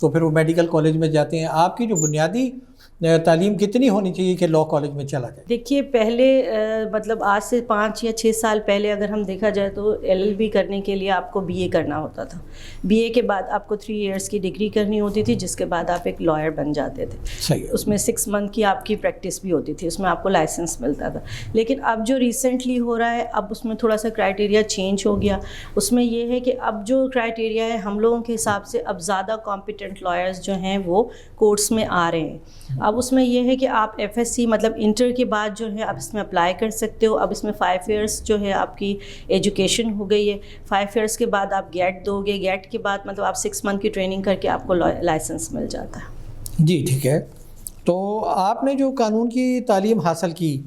تو پھر وہ میڈیکل کالج میں جاتے ہیں. آپ کی جو بنیادی تعلیم کتنی ہونی چاہیے کہ لاء کالج میں چلا جائے؟ دیکھیے پہلے مطلب آج سے 5 یا 6 سال پہلے اگر ہم دیکھا جائے تو LLB کرنے کے لیے آپ کو BA کرنا ہوتا تھا. BA کے بعد آپ کو 3 ایئرس کی ڈگری کرنی ہوتی تھی جس کے بعد آپ ایک لائر بن جاتے تھے. صحیح. اس میں 6 منتھ کی آپ کی پریکٹس بھی ہوتی تھی, اس میں آپ کو لائسنس ملتا تھا. لیکن اب جو ریسنٹلی ہو رہا ہے اب اس میں تھوڑا سا کرائٹیریا چینج ہو گیا. اس میں یہ ہے کہ اب جو کرائٹیریا ہے ہم لوگوں کے حساب سے اب زیادہ کمپیٹنٹ لائرز جو ہیں وہ کورٹس میں آ رہے ہیں. اب اس میں یہ ہے کہ آپ FSC مطلب انٹر کے بعد جو ہے آپ اس میں اپلائی کر سکتے ہو. اب اس میں 5 ایئرس جو ہے آپ کی ایجوکیشن ہو گئی ہے. 5 ایئرس کے بعد آپ گیٹ دو گے, گیٹ کے بعد مطلب آپ 6 منتھ کی ٹریننگ کر کے آپ کو لائسنس مل جاتا ہے. جی ٹھیک ہے. تو آپ نے جو قانون کی تعلیم حاصل کی,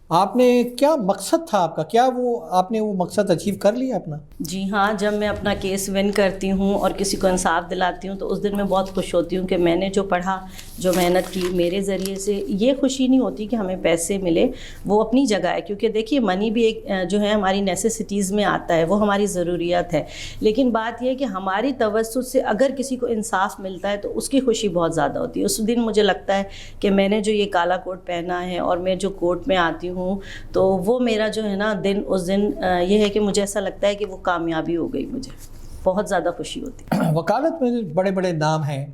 آپ نے کیا مقصد تھا آپ کا, کیا وہ آپ نے وہ مقصد اچیو کر لیا اپنا؟ جی ہاں, جب میں اپنا کیس ون کرتی ہوں اور کسی کو انصاف دلاتی ہوں تو اس دن میں بہت خوش ہوتی ہوں کہ میں نے جو پڑھا, جو محنت کی, میرے ذریعے سے یہ خوشی نہیں ہوتی کہ ہمیں پیسے ملے, وہ اپنی جگہ ہے. کیونکہ دیکھیے منی بھی ایک جو ہے ہماری نیسیسٹیز میں آتا ہے, وہ ہماری ضروریات ہے. لیکن بات یہ ہے کہ ہماری توسط سے اگر کسی کو انصاف ملتا ہے تو اس کی خوشی بہت زیادہ ہوتی ہے. اس دن مجھے لگتا ہے کہ میں نے جو یہ کالا کوٹ پہنا ہے اور میں جو کورٹ میں آتی ہوں تو وہ میرا جو ہے نا دن, اس دن یہ ہے کہ مجھے ایسا لگتا ہے کہ وہ کامیابی ہو گئی, مجھے بہت زیادہ خوشی ہوتی ہے. وکالت میں بڑے بڑے نام ہیں,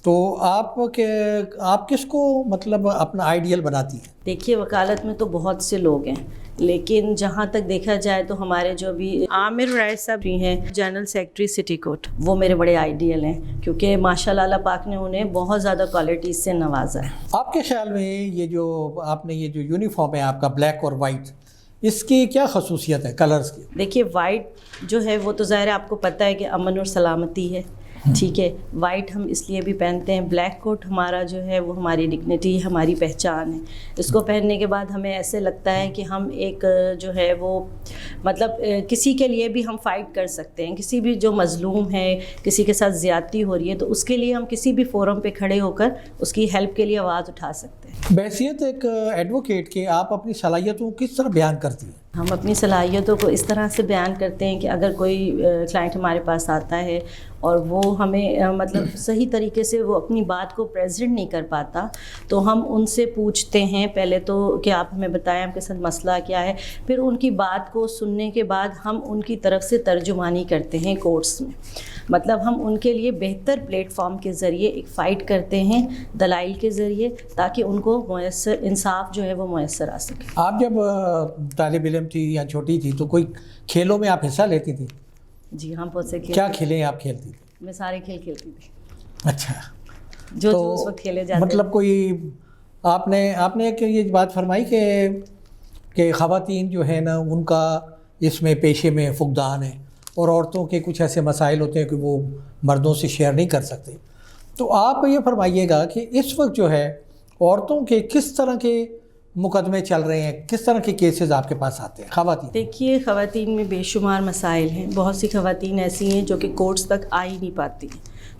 تو آپ کس کو مطلب اپنا آئیڈیل بناتی ہیں؟ دیکھیے وکالت میں تو بہت سے لوگ ہیں, لیکن جہاں تک دیکھا جائے تو ہمارے جو بھی عامر رائے صاحب بھی ہیں جنرل سیکرٹری سٹی کورٹ, وہ میرے بڑے آئیڈیل ہیں کیونکہ ماشاء اللہ پاک نے انہیں بہت زیادہ کوالٹیز سے نوازا ہے. آپ کے خیال میں یہ جو آپ نے یہ جو یونیفارم ہے آپ کا بلیک اور وائٹ, اس کی کیا خصوصیت ہے کلرز کی؟ دیکھیے وائٹ جو ہے وہ تو ظاہر ہے آپ کو پتہ ہے کہ امن اور سلامتی ہے, ٹھیک ہے. وائٹ ہم اس لیے بھی پہنتے ہیں. بلیک کوٹ ہمارا جو ہے وہ ہماری ڈگنیٹی ہے, ہماری پہچان ہے. اس کو پہننے کے بعد ہمیں ایسے لگتا ہے کہ ہم ایک جو ہے وہ مطلب کسی کے لیے بھی ہم فائٹ کر سکتے ہیں. کسی بھی جو مظلوم ہے, کسی کے ساتھ زیادتی ہو رہی ہے تو اس کے لیے ہم کسی بھی فورم پہ کھڑے ہو کر اس کی ہیلپ کے لیے آواز اٹھا سکتے ہیں. بحیثیت ایک ایڈوکیٹ کے آپ اپنی صلاحیتوں کس طرح بیان کرتی ہیں؟ ہم اپنی صلاحیتوں کو اس طرح سے بیان کرتے ہیں کہ اگر کوئی کلائنٹ ہمارے پاس آتا ہے اور وہ ہمیں مطلب صحیح طریقے سے وہ اپنی بات کو پریزنٹ نہیں کر پاتا تو ہم ان سے پوچھتے ہیں پہلے تو کہ آپ ہمیں بتائیں آپ کے ساتھ مسئلہ کیا ہے. پھر ان کی بات کو سننے کے بعد ہم ان کی طرف سے ترجمانی کرتے ہیں کورٹس میں. مطلب ہم ان کے لیے بہتر پلیٹ فارم کے ذریعے ایک فائٹ کرتے ہیں دلائل کے ذریعے, تاکہ ان کو میسر انصاف جو ہے وہ میسر آ سکے. آپ جب طالب علم تھی یا چھوٹی تھی تو کوئی کھیلوں میں آپ حصہ لیتی تھی؟ جی ہاں, بہت سے کیا کھیلیں آپ کھیلتی تھی؟ میں سارے کھیل کھیلتی تھی. اچھا, جو اس وقت کھیلے جاتے مطلب کوئی آپ نے ایک یہ بات فرمائی کہ خواتین جو ہے نا ان کا اس میں پیشے میں فقدان ہے اور عورتوں کے کچھ ایسے مسائل ہوتے ہیں کہ وہ مردوں سے شیئر نہیں کر سکتے. تو آپ یہ فرمائیے گا کہ اس وقت جو ہے عورتوں کے کس طرح کے مقدمے چل رہے ہیں, کس طرح کے کیسز آپ کے پاس آتے ہیں خواتین؟ دیکھیے خواتین میں بے شمار مسائل ہیں. بہت سی خواتین ایسی ہیں جو کہ کورٹس تک آ ہی نہیں پاتی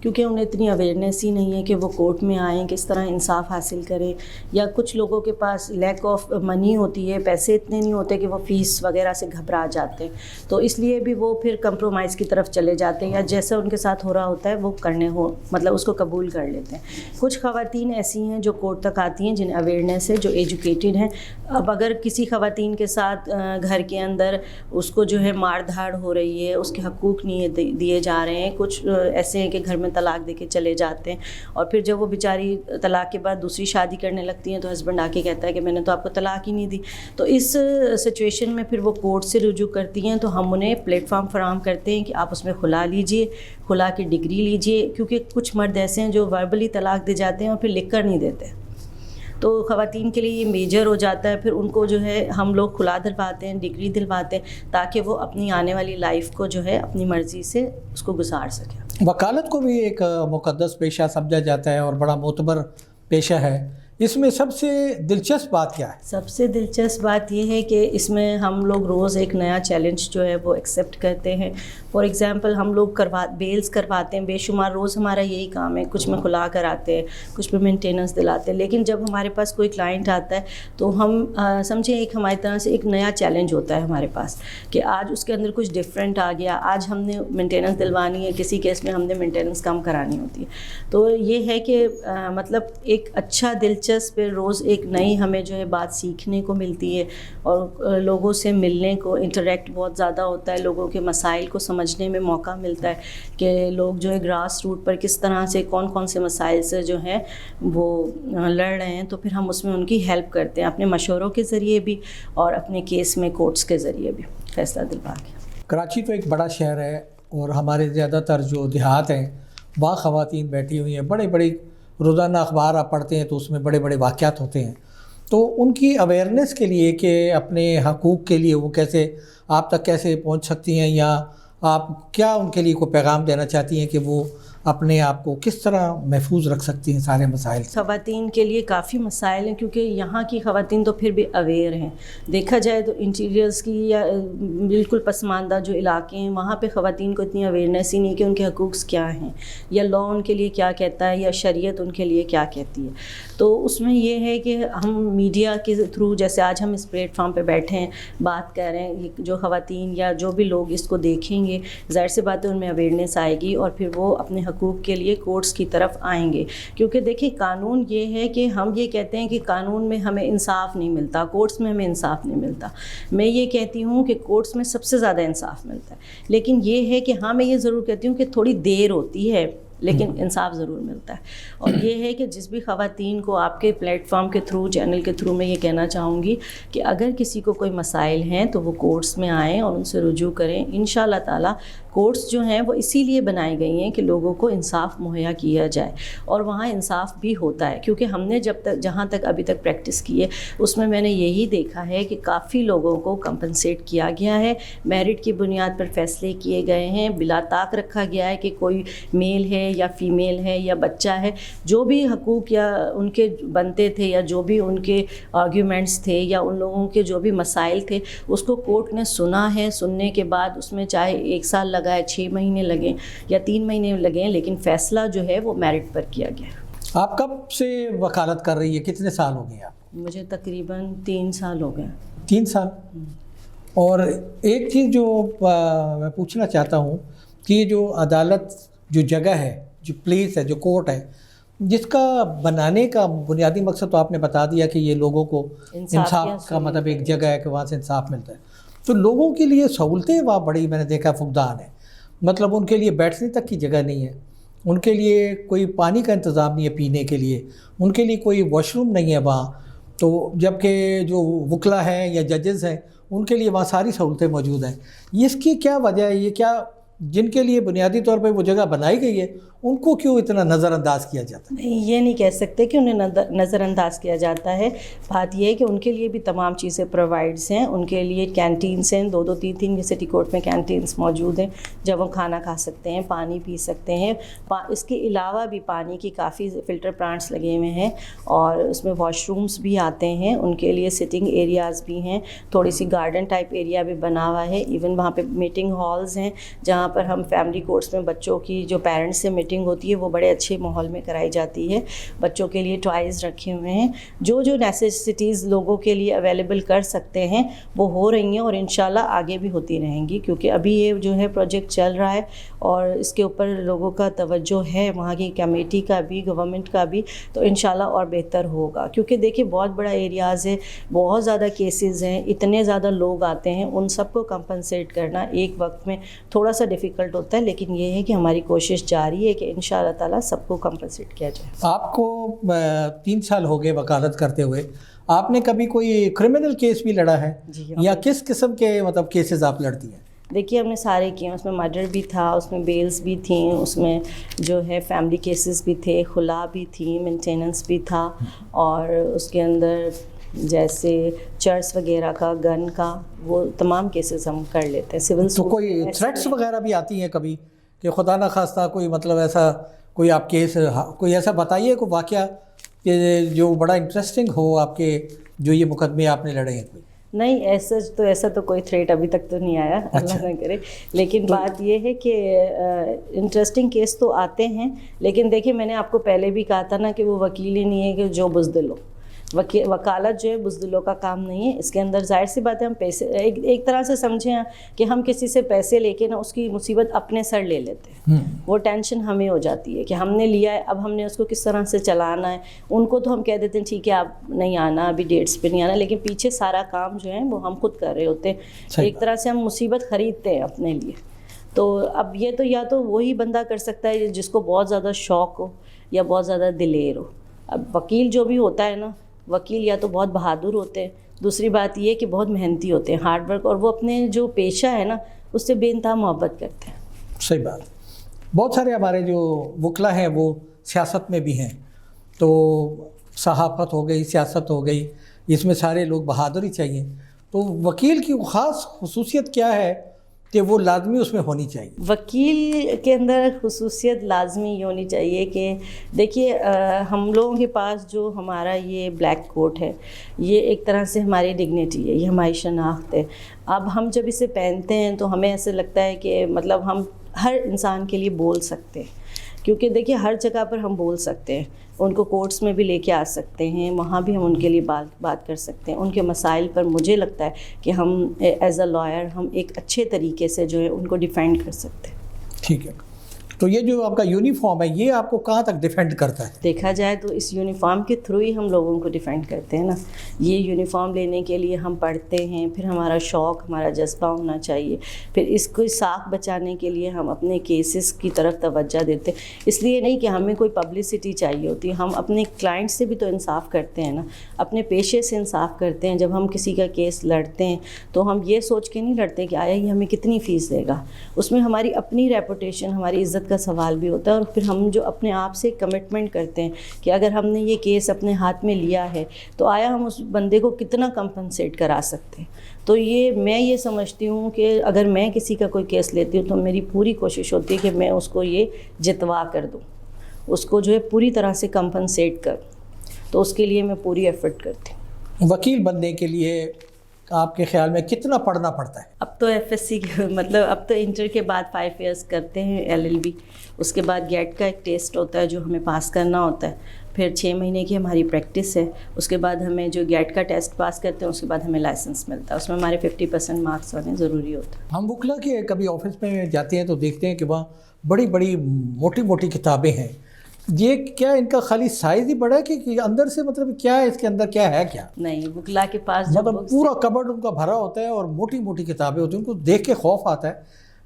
کیونکہ انہیں اتنی اویئرنیس ہی نہیں ہے کہ وہ کورٹ میں آئیں, کس طرح انصاف حاصل کریں. یا کچھ لوگوں کے پاس لیک آف منی ہوتی ہے, پیسے اتنے نہیں ہوتے کہ وہ فیس وغیرہ سے گھبرا جاتے ہیں, تو اس لیے بھی وہ پھر کمپرومائز کی طرف چلے جاتے ہیں یا جیسا ان کے ساتھ ہو رہا ہوتا ہے وہ مطلب اس کو قبول کر لیتے ہیں. کچھ خواتین ایسی ہیں جو کورٹ تک آتی ہیں جنہیں اویئرنیس ہے, جو ایجوکیٹڈ ہیں. اب اگر کسی خواتین کے ساتھ گھر کے اندر اس کو جو ہے مار دھاڑ ہو رہی ہے, اس کے حقوق نہیں دیے جا رہے ہیں, کچھ ایسے ہیں کہ گھر میں طلاق دے کے چلے جاتے ہیں اور پھر جب وہ بیچاری طلاق کے بعد دوسری شادی کرنے لگتی ہیں تو ہسبینڈ آ کے کہتا ہے کہ میں نے تو آپ کو طلاق ہی نہیں دی. تو اس سچویشن میں پھر وہ کورٹ سے رجوع کرتی ہیں تو ہم انہیں پلیٹ فارم فراہم کرتے ہیں کہ آپ اس میں خلا لیجئے, خلا کی ڈگری لیجئے, کیونکہ کچھ مرد ایسے ہیں جو وربلی طلاق دے جاتے ہیں اور پھر لکھ کر نہیں دیتے. تو خواتین کے لیے یہ میجر ہو جاتا ہے. پھر ان کو جو ہے ہم لوگ خلا دلواتے ہیں, ڈگری دلواتے ہیں تاکہ وہ اپنی آنے والی لائف کو جو ہے اپنی مرضی سے اس کو گزار سکیں. وکالت کو بھی ایک مقدس پیشہ سمجھا جاتا ہے اور بڑا معتبر پیشہ ہے. اس میں سب سے دلچسپ بات کیا ہے؟ سب سے دلچسپ بات یہ ہے کہ اس میں ہم لوگ روز ایک نیا چیلنج جو ہے وہ ایکسیپٹ کرتے ہیں. فار ایگزامپل ہم لوگ بیلز کرواتے ہیں بے شمار, روز ہمارا یہی کام ہے, کچھ میں کھلا کر آتے ہیں, کچھ میں مینٹیننس دلاتے ہیں. لیکن جب ہمارے پاس کوئی کلائنٹ آتا ہے تو ہم سمجھیں ایک ہماری طرح سے ایک نیا چیلنج ہوتا ہے ہمارے پاس کہ آج اس کے اندر کچھ ڈفرینٹ آ گیا, آج ہم نے مینٹیننس دلوانی ہے, کسی کیس میں ہم نے مینٹیننس کم کرانی ہوتی ہے. تو یہ ہے کہ مطلب ایک اچھا دلچسپ روز ایک نئی ہمیں جو ہے بات سیکھنے کو ملتی ہے, اور لوگوں سے ملنے کو, انٹریکٹ بہت زیادہ ہوتا ہے, لوگوں کے مسائل کو سمجھنے میں موقع ملتا ہے کہ لوگ جو ہے گراس روٹ پر کس طرح سے کون کون سے مسائل سے جو ہیں وہ لڑ رہے ہیں. تو پھر ہم اس میں ان کی ہیلپ کرتے ہیں اپنے مشوروں کے ذریعے بھی اور اپنے کیس میں کورٹس کے ذریعے بھی فیصلہ دلوا کے. کراچی تو ایک بڑا شہر ہے اور ہمارے زیادہ تر جو دیہات ہیں وہاں خواتین بیٹھی ہوئی ہیں, بڑے بڑے روزانہ اخبار آپ پڑھتے ہیں تو اس میں بڑے بڑے واقعات ہوتے ہیں. تو ان کی اویئرنیس کے لیے کہ اپنے حقوق کے لیے وہ کیسے آپ تک کیسے پہنچ سکتی ہیں, یا آپ کیا ان کے لیے کوئی پیغام دینا چاہتی ہیں کہ وہ اپنے آپ کو کس طرح محفوظ رکھ سکتی ہیں سارے مسائل سے؟ خواتین کے لیے کافی مسائل ہیں کیونکہ یہاں کی خواتین تو پھر بھی اویئر ہیں. دیکھا جائے تو انٹیریئرز کی یا بالکل پسماندہ جو علاقے ہیں وہاں پہ خواتین کو اتنی اویئرنیس ہی نہیں کہ ان کے حقوق کیا ہیں, یا لا ان کے لیے کیا کہتا ہے, یا شریعت ان کے لیے کیا کہتی ہے. تو اس میں یہ ہے کہ ہم میڈیا کے تھرو, جیسے آج ہم اس پلیٹ فارم پہ بیٹھے ہیں بات کر رہے ہیں, جو خواتین یا جو بھی لوگ اس کو دیکھیں گے ظاہر سی بات ہے ان میں اویئرنیس آئے گی اور پھر وہ اپنے حقوق کے لیے کورٹس کی طرف آئیں گے. کیونکہ دیکھیں قانون یہ ہے کہ ہم یہ کہتے ہیں کہ قانون میں ہمیں انصاف نہیں ملتا, کورٹس میں ہمیں انصاف نہیں ملتا. میں یہ کہتی ہوں کہ کورٹس میں سب سے زیادہ انصاف ملتا ہے, لیکن یہ ہے کہ ہاں میں یہ ضرور کہتی ہوں کہ تھوڑی دیر ہوتی ہے لیکن انصاف ضرور ملتا ہے. اور یہ ہے کہ جس بھی خواتین کو آپ کے پلیٹ فارم کے تھرو, چینل کے تھرو میں یہ کہنا چاہوں گی کہ اگر کسی کو کوئی مسائل ہیں تو وہ کورٹس میں آئیں اور ان سے رجوع کریں. انشاءاللہ تعالی کورٹس جو ہیں وہ اسی لیے بنائی گئی ہیں کہ لوگوں کو انصاف مہیا کیا جائے, اور وہاں انصاف بھی ہوتا ہے. کیونکہ ہم نے جہاں تک ابھی تک پریکٹس کی ہے اس میں نے یہی دیکھا ہے کہ کافی لوگوں کو کمپنسیٹ کیا گیا ہے, میرٹ کی بنیاد پر فیصلے کیے گئے ہیں, بلا طاق رکھا گیا ہے کہ کوئی میل ہے یا فیمیل ہے یا بچہ ہے, جو بھی حقوق یا ان کے بنتے تھے یا جو بھی ان کے آرگیومنٹس تھے یا ان لوگوں کے جو بھی مسائل تھے اس کو کورٹ نے سنا ہے. سننے کے بعد اس میں چاہے 1 سال لگا ہے, 6 مہینے لگیں یا 3 مہینے لگیں, لیکن فیصلہ جو ہے وہ میرٹ پر کیا گیا. آپ کب سے وکالت کر رہی ہے, کتنے سال ہو گئے آپ؟ مجھے تقریباً 3 سال ہو گئے. 3 سال. اور ایک چیز جو میں پوچھنا چاہتا ہوں کہ یہ جو عدالت جو جگہ ہے, جو پلیس ہے, جو کورٹ ہے, جس کا بنانے کا بنیادی مقصد تو آپ نے بتا دیا کہ یہ لوگوں کو انصاف کا مطلب ایک جگہ ہے کہ وہاں سے انصاف ملتا ہے. تو لوگوں کے لیے سہولتیں وہاں بڑی میں نے دیکھا فقدان ہے. مطلب ان کے لیے بیٹھنے تک کی جگہ نہیں ہے, ان کے لیے کوئی پانی کا انتظام نہیں ہے پینے کے لیے, ان کے لیے کوئی واش روم نہیں ہے وہاں. تو جبکہ جو وکلا ہیں یا ججز ہیں ان کے لیے وہاں ساری سہولتیں موجود ہیں. اس کی کیا وجہ ہے؟ یہ کیا جن کے لیے بنیادی طور پہ وہ جگہ بنائی گئی ہے ان کو کیوں اتنا نظر انداز کیا جاتا ہے؟ نہیں, یہ نہیں کہہ سکتے کہ انہیں نظر انداز کیا جاتا ہے. بات یہ ہے کہ ان کے لیے بھی تمام چیزیں پرووائڈس ہیں. ان کے لیے کینٹینس ہیں, 2-2 3-3 سٹی کورٹ میں کینٹینس موجود ہیں جب وہ کھانا کھا سکتے ہیں, پانی پی سکتے ہیں. اس کے علاوہ بھی پانی کی کافی فلٹر پلانٹس لگے ہوئے ہیں اور اس میں واش رومس بھی آتے ہیں. ان کے لیے سٹنگ ایریاز بھی ہیں, تھوڑی سی گارڈن ٹائپ ایریا بھی بنا ہوا ہے. ایون وہاں پہ میٹنگ ہالز ہیں جہاں پر ہم فیملی کورٹس میں بچوں کی جو پیرنٹس سے میٹنگ ہوتی ہے وہ بڑے اچھے ماحول میں کرائی جاتی ہے. بچوں کے لیے ٹوائز رکھے ہوئے ہیں. جو نیسیسٹیز لوگوں کے لیے اویلیبل کر سکتے ہیں وہ ہو رہی ہیں اور انشاءاللہ آگے بھی ہوتی رہیں گی, کیونکہ ابھی یہ جو ہے پروجیکٹ چل رہا ہے اور اس کے اوپر لوگوں کا توجہ ہے, وہاں کی کمیٹی کا بھی, گورنمنٹ کا بھی. تو انشاءاللہ اور بہتر ہوگا, کیونکہ دیکھیں بہت بڑا ایریاز ہے, بہت زیادہ کیسز ہیں, اتنے زیادہ لوگ آتے ہیں, ان سب کو کمپنسیٹ کرنا ایک وقت میں تھوڑا سا ڈیفیکلٹ ہوتا ہے. لیکن یہ ہے کہ ہماری کوشش جاری ہے کہ انشاءاللہ تعالیٰ سب کو کمپنسیٹ کیا جائے. آپ کو 3 سال ہو گئے وکالت کرتے ہوئے, آپ نے کبھی کوئی کرمنل کیس بھی لڑا ہے یا کس قسم کے مطلب کیسز آپ لڑتی ہیں؟ دیکھیے ہم نے سارے کیے, اس میں مرڈر بھی تھا, اس میں بیلز بھی تھیں, اس میں جو ہے فیملی کیسز بھی تھے, خلا بھی تھی, مینٹیننس بھی تھا, اور اس کے اندر جیسے چرچ وغیرہ کا, گن کا, وہ تمام کیسز ہم کر لیتے ہیں. سول تو کوئی تھریٹس وغیرہ بھی آتی ہیں کبھی کہ خدا نہ خواستہ کوئی مطلب ایسا کوئی آپ کیس, کوئی ایسا بتائیے کوئی واقعہ کہ جو بڑا انٹرسٹنگ ہو آپ کے جو یہ مقدمے آپ نے لڑے ہیں کوئی؟ نہیں، ایسا تو کوئی تھریٹ ابھی تک تو نہیں آیا، اللہ نہ کرے. لیکن بات یہ ہے کہ انٹرسٹنگ کیس تو آتے ہیں، لیکن دیکھیں میں نے آپ کو پہلے بھی کہا تھا نا کہ وہ وکیل ہی نہیں ہے کہ جو بزدل ہو. وکالت جو ہے بزدلوں کا کام نہیں ہے. اس کے اندر ظاہر سی بات ہے ہم پیسے ایک طرح سے سمجھیں کہ ہم کسی سے پیسے لے کے نا اس کی مصیبت اپنے سر لے لیتے ہیں. وہ ٹینشن ہمیں ہو جاتی ہے کہ ہم نے لیا ہے، اب ہم نے اس کو کس طرح سے چلانا ہے. ان کو تو ہم کہہ دیتے ہیں ٹھیک ہے آپ نہیں آنا، ابھی ڈیٹس پہ نہیں آنا، لیکن پیچھے سارا کام جو ہے وہ ہم خود کر رہے ہوتے ہیں. ایک طرح سے ہم مصیبت خریدتے ہیں اپنے لیے. تو اب یہ تو یا تو وہی بندہ کر سکتا ہے جس کو بہت زیادہ شوق ہو یا بہت زیادہ دلیر ہو. اب وکیل جو بھی ہوتا ہے نا، وکیل یا تو بہت بہادر ہوتے ہیں، دوسری بات یہ کہ بہت محنتی ہوتے ہیں، ہارڈ ورک، اور وہ اپنے جو پیشہ ہے نا اس سے بے انتہا محبت کرتے ہیں. صحیح بات. بہت سارے ہمارے جو وکلا ہیں وہ سیاست میں بھی ہیں، تو صحافت ہو گئی، سیاست ہو گئی، اس میں سارے لوگ بہادر ہی چاہیے. تو وکیل کی خاص خصوصیت کیا ہے کہ وہ لازمی اس میں ہونی چاہیے؟ وکیل کے اندر خصوصیت لازمی یہ ہونی چاہیے کہ دیکھیے ہم لوگوں کے پاس جو ہمارا یہ بلیک کوٹ ہے، یہ ایک طرح سے ہماری ڈگنیٹی ہے، یہ ہماری شناخت ہے. اب ہم جب اسے پہنتے ہیں تو ہمیں ایسے لگتا ہے کہ مطلب ہم ہر انسان کے لیے بول سکتے ہیں، کیونکہ دیکھیے ہر جگہ پر ہم بول سکتے ہیں. ان کو کورٹس میں بھی لے کے آ سکتے ہیں، وہاں بھی ہم ان کے لیے بات کر سکتے ہیں. ان کے مسائل پر مجھے لگتا ہے کہ ہم ایز اے لائر ہم ایک اچھے طریقے سے جو ہے ان کو ڈیفینڈ کر سکتے ہیں. ٹھیک ہے. تو یہ جو آپ کا یونیفارم ہے یہ آپ کو کہاں تک ڈیفینڈ کرتا ہے؟ دیکھا جائے تو اس یونیفارم کے تھرو ہی ہم لوگوں کو ڈیفینڈ کرتے ہیں نا. یہ یونیفارم لینے کے لیے ہم پڑھتے ہیں، پھر ہمارا شوق، ہمارا جذبہ ہونا چاہیے، پھر اس کو ساکھ بچانے کے لیے ہم اپنے کیسز کی طرف توجہ دیتے ہیں. اس لیے نہیں کہ ہمیں کوئی پبلسٹی چاہیے ہوتی، ہم اپنے کلائنٹ سے بھی تو انصاف کرتے ہیں نا، اپنے پیشے سے انصاف کرتے ہیں. جب ہم کسی کا کیس لڑتے ہیں تو ہم یہ سوچ کے نہیں لڑتے کہ آیا یہ ہمیں کتنی فیس دے گا. اس میں ہماری اپنی ریپوٹیشن، ہماری عزت کا سوال بھی ہوتا ہے. اور پھر ہم جو اپنے آپ سے کمٹمنٹ کرتے ہیں کہ اگر ہم نے یہ کیس اپنے ہاتھ میں لیا ہے تو آیا ہم اس بندے کو کتنا کمپنسیٹ کرا سکتے ہیں. تو میں یہ سمجھتی ہوں کہ اگر میں کسی کا کوئی کیس لیتی ہوں تو میری پوری کوشش ہوتی ہے کہ میں اس کو یہ جتوا کر دوں، اس کو جو ہے پوری طرح سے کمپنسیٹ کروں. تو اس کے لیے میں پوری ایفرٹ کرتی ہوں. وکیل بننے کے لیے آپ کے خیال میں کتنا پڑھنا پڑتا ہے؟ اب تو ایف ایس سی مطلب اب تو انٹر کے بعد 5 ایئرس کرتے ہیں LLB. اس کے بعد گیٹ کا ایک ٹیسٹ ہوتا ہے جو ہمیں پاس کرنا ہوتا ہے. پھر 6 مہینے کی ہماری پریکٹس ہے. اس کے بعد ہمیں جو گیٹ کا ٹیسٹ پاس کرتے ہیں اس کے بعد ہمیں لائسنس ملتا ہے. اس میں ہمارے 50% مارکس ہونے ضروری ہوتا ہے. ہم وکلا کے کبھی آفس میں جاتے ہیں تو دیکھتے ہیں کہ وہاں بڑی بڑی موٹی موٹی کتابیں ہیں. یہ کیا ان کا خالی سائز ہی بڑا ہے کہ اندر سے مطلب کیا ہے، اس کے اندر کیا ہے؟ کیا نہیں، وکلا کے پاس جو مطلب پورا کبڈ ان کا بھرا ہوتا ہے اور موٹی موٹی کتابیں ہوتی ہیں، ان کو دیکھ کے خوف آتا ہے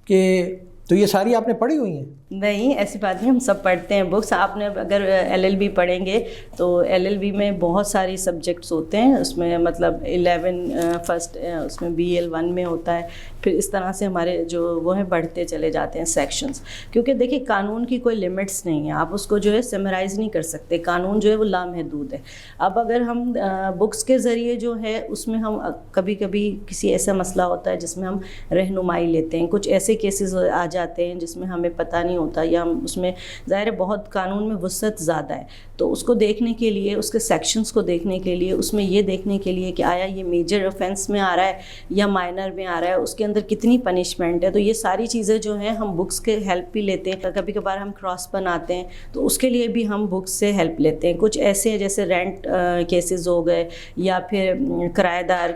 کہ تو یہ ساری آپ نے پڑھی ہوئی ہیں؟ نہیں، ایسی بات نہیں، ہم سب پڑھتے ہیں بکس. آپ نے اگر LLB پڑھیں گے تو LLB میں بہت ساری سبجیکٹس ہوتے ہیں. اس میں مطلب 11 فرسٹ اس میں BL 1 میں ہوتا ہے. پھر اس طرح سے ہمارے جو وہ ہیں بڑھتے چلے جاتے ہیں سیکشنز. کیونکہ دیکھیں قانون کی کوئی لمٹس نہیں ہے، آپ اس کو جو ہے سمرائز نہیں کر سکتے. قانون جو ہے وہ لامحدود ہے. اب اگر ہم بکس کے ذریعے جو ہے اس میں ہم کبھی کبھی کسی ایسا مسئلہ ہوتا ہے جس میں ہم رہنمائی لیتے ہیں. کچھ ایسے کیسز آ جاتے ہیں جس میں ہمیں پتہ نہیں ہوتا، یا ہم اس میں ظاہر بہت قانون میں وسعت زیادہ ہے. تو اس کو دیکھنے کے لیے، اس کے سیکشنز کو دیکھنے کے لیے، اس میں یہ دیکھنے کے لیے کہ آیا یہ میجر آفینس میں آ رہا ہے یا مائنر میں آ رہا ہے، اس کے اندر کتنی پنشمنٹ ہے. تو یہ ساری چیزیں جو ہیں ہم بکس کے ہیلپ بھی لیتے ہیں. کبھی کبھار ہم کراس بناتے ہیں تو اس کے لیے بھی ہم بکس سے ہیلپ لیتے ہیں. کچھ ایسے جیسے رینٹ کیسز ہو گئے یا پھر کرایہ دار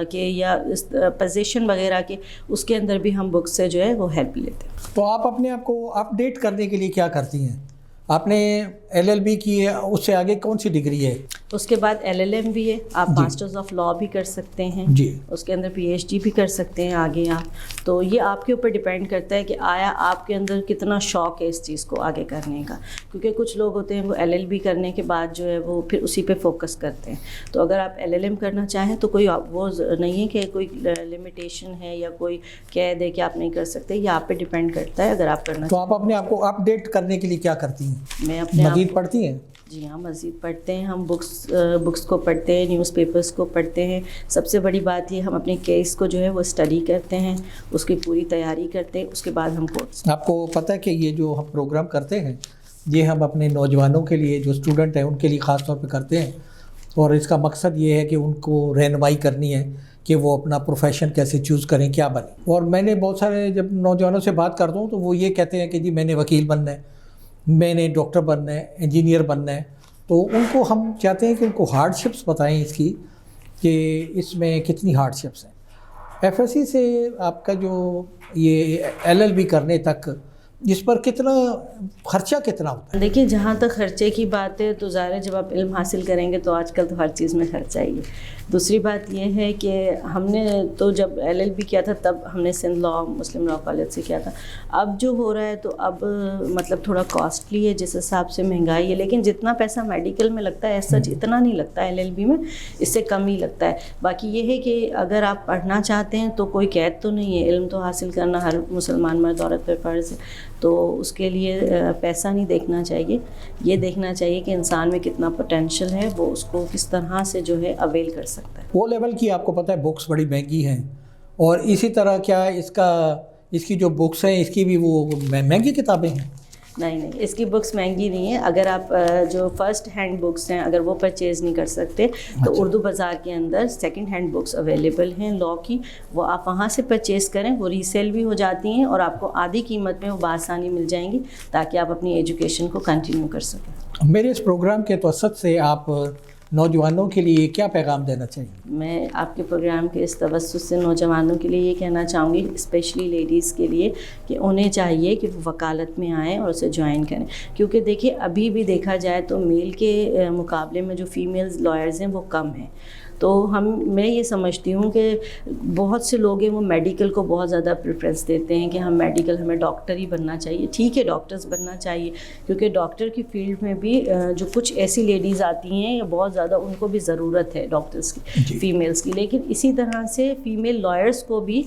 کے یا پوزیشن وغیرہ کے، اس کے اندر بھی ہم بکس سے جو ہے وہ ہیلپ لیتے ہیں. تو آپ اپنے آپ کو اپ ڈیٹ کرنے کے لیے کیا کرتی ہیں؟ آپ نے LLB کی ہے، اس سے آگے کون سی ڈگری ہے؟ اس کے بعد LLM بھی ہے. آپ ماسٹرز آف لاء بھی کر سکتے ہیں. جی. اس کے اندر PhD بھی کر سکتے ہیں آگے آپ. تو یہ آپ کے اوپر ڈیپینڈ کرتا ہے کہ آیا آپ کے اندر کتنا شوق ہے اس چیز کو آگے کرنے کا. کیونکہ کچھ لوگ ہوتے ہیں وہ LLB کرنے کے بعد جو ہے وہ پھر اسی پہ فوکس کرتے ہیں. تو اگر آپ LLM کرنا چاہیں تو کوئی وہ نہیں ہے کہ کوئی لمیٹیشن ہے یا کوئی کہہ دے کہ آپ نہیں کر سکتے. یہ آپ پہ ڈیپینڈ کرتا ہے اگر آپ کرنا تو آپ اپنے آپ کو اپ ڈیٹ کرنے کے لیے کیا کرتی ہیں؟ میں اپنے مزید پڑھتی ہیں؟ جی ہاں، مزید پڑھتے ہیں. ہم بکس کو پڑھتے ہیں، نیوز پیپرز کو پڑھتے ہیں. سب سے بڑی بات یہ ہم اپنے کیس کو جو ہے وہ اسٹڈی کرتے ہیں، اس کی پوری تیاری کرتے ہیں. اس کے بعد ہم کورٹس. آپ کو پتہ ہے کہ یہ جو ہم پروگرام کرتے ہیں یہ ہم اپنے نوجوانوں کے لیے جو اسٹوڈنٹ ہیں ان کے لیے خاص طور پہ کرتے ہیں، اور اس کا مقصد یہ ہے کہ ان کو رہنمائی کرنی ہے کہ وہ اپنا پروفیشن کیسے چوز کریں، کیا بنیں۔ اور میں نے بہت سارے جب نوجوانوں سے بات کرتا ہوں تو وہ یہ کہتے ہیں کہ جی میں نے وکیل بننا ہے، میں نے ڈاکٹر بننا ہے، انجینئر بننا ہے۔ تو ان کو ہم چاہتے ہیں کہ ان کو ہارڈ شپس بتائیں اس کی، کہ اس میں کتنی ہارڈ شپس ہیں۔ ایف ایس سی سے آپ کا جو یہ ایل ایل بی کرنے تک اس پر کتنا خرچہ کتنا ہوتا ہے؟ دیکھیے جہاں تک خرچے کی بات ہے تو ظاہر ہے جب آپ علم حاصل کریں گے تو آج کل تو ہر چیز میں خرچہ ہی ہے۔ دوسری بات یہ ہے کہ ہم نے تو جب ایل ایل بی کیا تھا تب ہم نے سندھ لا مسلم لا کالج سے کیا تھا، اب جو ہو رہا ہے تو اب مطلب تھوڑا کاسٹلی ہے جس حساب سے مہنگائی ہے، لیکن جتنا پیسہ میڈیکل میں لگتا ہے ایز سچ اتنا نہیں لگتا ہے ایل ایل بی میں، اس سے کم ہی لگتا ہے۔ باقی یہ ہے کہ اگر آپ پڑھنا چاہتے ہیں تو کوئی قید تو نہیں ہے، علم تو حاصل کرنا ہر مسلمان مرد عورت پر فرض ہے، تو اس کے لیے پیسہ نہیں دیکھنا چاہیے، یہ دیکھنا چاہیے کہ انسان میں کتنا پوٹینشیل ہے، وہ اس کو کس طرح سے جو ہے اویل کر سکتا ہے۔ وہ لیول کی آپ کو پتہ ہے بکس بڑی مہنگی ہیں، اور اسی طرح کیا اس کی جو بکس ہیں اس کی بھی وہ مہنگی کتابیں ہیں؟ نہیں، اس کی بکس مہنگی نہیں ہے۔ اگر آپ جو فرسٹ ہینڈ بکس ہیں اگر وہ پرچیز نہیں کر سکتے تو اردو بازار کے اندر سیکنڈ ہینڈ بکس اویلیبل ہیں لا کی، وہ آپ وہاں سے پرچیز کریں، وہ ریسیل بھی ہو جاتی ہیں اور آپ کو آدھی قیمت میں وہ بآسانی مل جائیں گی تاکہ آپ اپنی ایجوکیشن کو کنٹینیو کر سکیں۔ میرے اس پروگرام کے توسط سے آپ نوجوانوں کے لیے کیا پیغام دینا چاہیے؟ میں آپ کے پروگرام کے اس توسط سے نوجوانوں کے لیے یہ کہنا چاہوں گی، اسپیشلی لیڈیز کے لیے، کہ انہیں چاہیے کہ وہ وکالت میں آئیں اور اسے جوائن کریں، کیونکہ دیکھیے ابھی بھی دیکھا جائے تو میل کے مقابلے میں جو فیمیلز لائرز ہیں وہ کم ہیں۔ تو میں یہ سمجھتی ہوں کہ بہت سے لوگ ہیں وہ میڈیکل کو بہت زیادہ پریفرنس دیتے ہیں کہ ہمیں ڈاکٹر ہی بننا چاہیے۔ ٹھیک ہے ڈاکٹرز بننا چاہیے، کیونکہ ڈاکٹر کی فیلڈ میں بھی جو کچھ ایسی لیڈیز آتی ہیں یا بہت زیادہ ان کو بھی ضرورت ہے ڈاکٹرز کی، فیمیلز کی، لیکن اسی طرح سے فیمیل لائرز کو بھی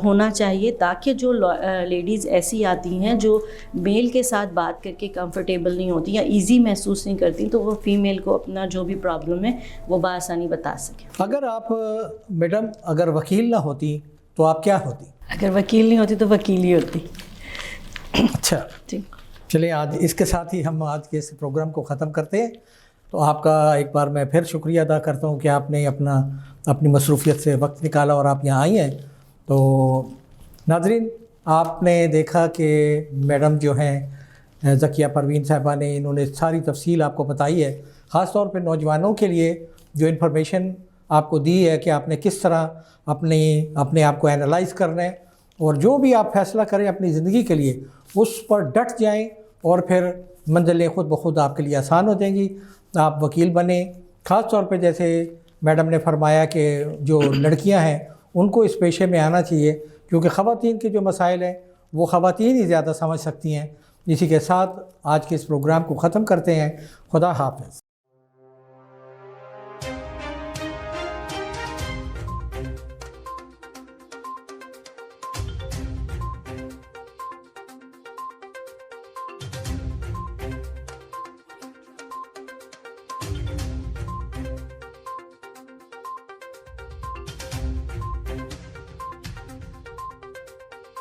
ہونا چاہیے تاکہ جو لیڈیز ایسی آتی ہیں جو میل کے ساتھ بات کر کے کمفرٹیبل نہیں ہوتی یا ایزی محسوس نہیں کرتی تو وہ فیمیل کو اپنا جو بھی پرابلم ہے وہ بآسانی بتا سکیں۔ اگر آپ میڈم اگر وکیل نہ ہوتی تو آپ کیا ہوتی؟ اگر وکیل نہیں ہوتی تو وکیل ہی ہوتی۔ اچھا جی چلیں، آج اس کے ساتھ ہی ہم آج کے اس پروگرام کو ختم کرتے ہیں۔ تو آپ کا ایک بار میں پھر شکریہ ادا کرتا ہوں کہ آپ نے اپنی مصروفیت سے وقت نکالا اور آپ یہاں آئی ہیں۔ تو ناظرین، آپ نے دیکھا کہ میڈم جو ہیں ذکیہ پروین صاحبہ نے انہوں نے ساری تفصیل آپ کو بتائی ہے، خاص طور پہ نوجوانوں کے لیے جو انفارمیشن آپ کو دی ہے کہ آپ نے کس طرح اپنے آپ کو اینالائز کرنا ہے، اور جو بھی آپ فیصلہ کریں اپنی زندگی کے لیے اس پر ڈٹ جائیں، اور پھر منزلیں خود بخود آپ کے لیے آسان ہو جائیں گی۔ آپ وکیل بنیں، خاص طور پہ جیسے میڈم نے فرمایا کہ جو لڑکیاں ہیں ان کو اس پیشے میں آنا چاہیے، کیونکہ خواتین کے جو مسائل ہیں وہ خواتین ہی زیادہ سمجھ سکتی ہیں۔ اسی کے ساتھ آج کے اس پروگرام کو ختم کرتے ہیں۔ خدا حافظ۔